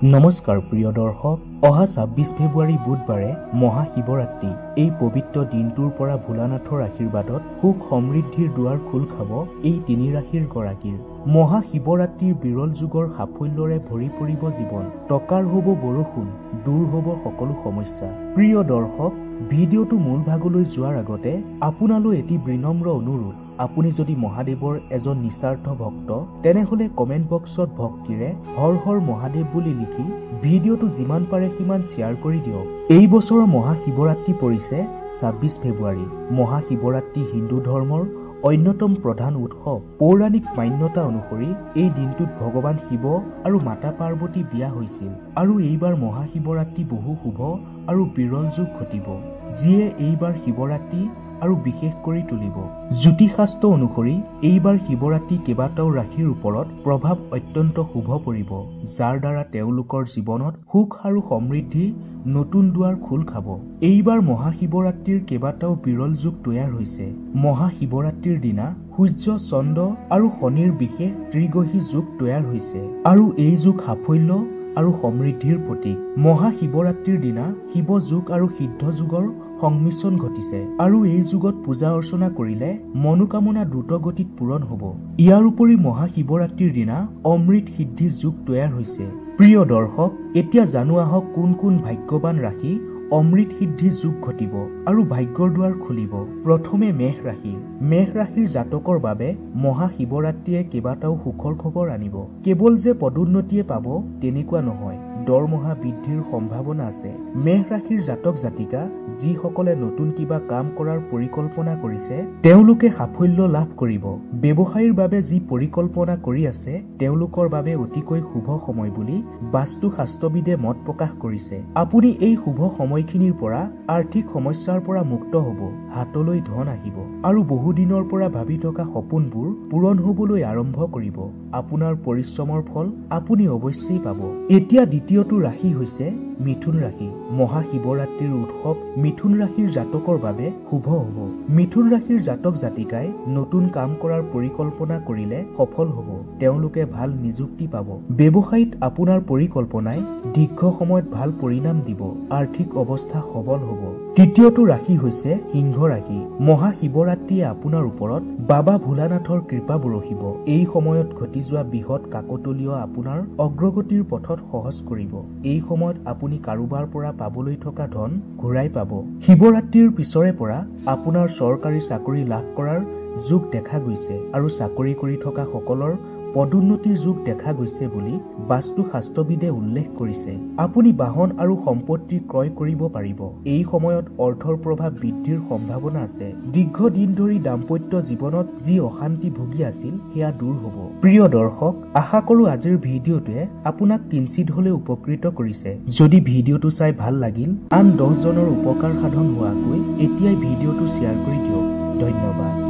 নমস্কাৰ প্ৰিয় দৰ্শক, অহা ২৬ ফেব্ৰুৱাৰী বুধবাৰে মহাশিৱৰাত্ৰি। এই পবিত্ৰ দিনটোৰ পৰা ভোলানাথৰ আশীৰ্বাদত সুখ সমৃদ্ধিৰ দুৱাৰ খোল খাব এই তিনি ৰাশিৰ গৰাকীৰ। মহাশিৱৰাত্ৰিৰ বিৰল যুগৰ সাফল্যৰে ভৰি পৰিব জীৱন। টকাৰ হ'ব বৰষুণ, দূৰ হ'ব সকলো সমস্যা। প্ৰিয় দৰ্শক, ভিডিঅ'টো মূল ভাগলৈ যোৱাৰ আগতে আপোনালৈ এটি বিনম্ৰ অনুৰোধ। আপুনি যদি মহাদেৱৰ এজন নিস্বাৰ্থ ভক্ত, তেনেহলে কমেন্ট বক্সত ভক্তিৰে হৰ হৰ মহাদেৱ বুলি লিখি ভিডিঅ'টো যিমান পাৰে সিমান শ্বেয়াৰ কৰি দিয়ক। এই বছৰৰ মহাশিৱৰাত্ৰি পৰিছে ২৬ ফেব্ৰুৱাৰী। মহাশিৱৰাত্ৰি হিন্দু ধৰ্মৰ অন্যতম প্ৰধান উৎসৱ। পৌৰাণিক মান্যতা অনুসৰি এই দিনটোত ভগৱান শিৱ আৰু মাতা পাৰ্বতী বিয়া হৈছিল আৰু এইবাৰ মহাশিৱৰাত্ৰি বহু শুভ আৰু বিৰল যুগ ঘটিব, যিয়ে এইবাৰ শিৱৰাত্ৰি আৰু বিশেষ কৰি তুলিব। জ্যোতিষশাস্ত্ৰ অনুসৰি এইবাৰ শিৱৰাত্ৰি কেইবাটাও ৰাশিৰ ওপৰত প্ৰভাৱ অত্যন্ত শুভ পৰিব, যাৰ দ্বাৰা তেওঁলোকৰ জীৱনত সুখ আৰু সমৃদ্ধি নতুন দুৱাৰ খোল খাব। এইবাৰ মহাশিৱৰাত্ৰিৰ কেইবাটাও বিৰল যুগ তৈয়াৰ হৈছে। মহাশিৱৰাত্ৰিৰ দিনা সূৰ্য, চন্দ্ৰ আৰু শনিৰ বিশেষ ত্ৰিগ্ৰহী যুগ তৈয়াৰ হৈছে আৰু এই যুগ সাফল্য আৰু সমৃদ্ধিৰ প্ৰতীক। মহাশিৱৰাত্ৰিৰ দিনা শিৱ যুগ আৰু সিদ্ধ যুগৰ সংমিশ্ৰণ ঘটিছে আৰু এই যুগত পূজা অৰ্চনা কৰিলে মনোকামনা দ্ৰুত গতিত পূৰণ হ'ব। ইয়াৰ উপৰি মহাশিৱৰাত্ৰিৰ দিনা অমৃত সিদ্ধি যুগ তৈয়াৰ হৈছে। প্ৰিয় দৰ্শক, এতিয়া জানো আহক কোন কোন ভাগ্যৱান ৰাশি অমৃত সিদ্ধি যুগ ঘটিব আৰু ভাগ্যৰ দুৱাৰ খুলিব। প্ৰথমে মেষ ৰাশি। মেষ ৰাশিৰ জাতকৰ বাবে মহাশিৱৰাত্ৰিয়ে কেইবাটাও সুখৰ খবৰ আনিব। কেৱল যে পদোন্নতিয়ে পাব তেনেকুৱা নহয়, দৰমহা বৃদ্ধিৰ সম্ভাৱনা আছে। মেষ ৰাশিৰ জাতক জাতিকা যিসকলে নতুন কিবা কাম কৰাৰ পৰিকল্পনা কৰিছে, তেওঁলোকে সাফল্য লাভ কৰিব। ব্যৱসায়ীৰ বাবে যি পৰিকল্পনা কৰি আছে, তেওঁলোকৰ বাবে অতিকৈ শুভ সময় বুলি বাস্তু শাস্ত্ৰবিদে মত প্ৰকাশ কৰিছে। আপুনি এই শুভ সময়খিনিৰ পৰা আৰ্থিক সমস্যাৰ পৰা মুক্ত হ'ব, হাতলৈ ধন আহিব আৰু বহুদিনৰ পৰা ভাবি থকা সপোনবোৰ পূৰণ হ'বলৈ আৰম্ভ কৰিব। আপোনাৰ পৰিশ্ৰমৰ ফল আপুনি অৱশ্যেই পাব। এতিয়া দ্বিতীয়টো ৰাশি হৈছে মিথুন ৰাশি। মহাশিৱৰাত্ৰিৰ উৎসৱ মিথুন ৰাশিৰ জাতকৰ বাবে শুভ হ'ব। মিথুন ৰাশিৰ জাতক জাতিকাই নতুন কাম কৰাৰ পৰিকল্পনা কৰিলে সফল হ'ব। তেওঁলোকে ভাল নিযুক্তি পাব। ব্যৱসায়ীত আপোনাৰ পৰিকল্পনাই দীৰ্ঘ সময়ত ভাল পৰিণাম দিব। আৰ্থিক অৱস্থা সবল হ'ব। তৃতীয়টো ৰাশি হৈছে সিংহ ৰাশি। মহাশিৱৰাত্ৰিয়ে আপোনাৰ ওপৰত বাবা ভোলানাথৰ কৃপা বৰষিব। এই সময়ত ঘটি যোৱা বৃহৎ কাকতলীয় আপোনাৰ অগ্ৰগতিৰ পথত সহজ কৰিব। এই সময়ত আপুনি কাৰোবাৰ পৰা পাবলৈ থকা ধন ঘূৰাই পাব। শিৱৰাত্ৰিৰ পিছৰে পৰা আপোনাৰ চৰকাৰী চাকৰি লাভ কৰাৰ যুগ দেখা গৈছে আৰু চাকৰি কৰি থকা সকলৰ পদোন্নতিৰ যুগ দেখা গৈছে বুলি বাস্তু শাস্ত্ৰবিদে উল্লেখ কৰিছে। আপুনি বাহন আৰু সম্পত্তি ক্ৰয় কৰিব পাৰিব। এই সময়ত অৰ্থৰ প্ৰভাৱ বৃদ্ধিৰ সম্ভাৱনা আছে। দীৰ্ঘদিন ধৰি দাম্পত্য জীৱনত যি অশান্তি ভুগি আছিল, সেয়া দূৰ হ'ব। প্ৰিয় দৰ্শক, আশা কৰো আজিৰ ভিডিঅ'টোৱে আপোনাক কিঞ্চিত হ'লেও উপকৃত কৰিছে। যদি ভিডিঅ'টো চাই ভাল লাগিল, আন 10 জনৰ উপকাৰ সাধন হোৱাকৈ এতিয়াই ভিডিঅ'টো শ্বেয়াৰ কৰি দিয়ক। ধন্যবাদ।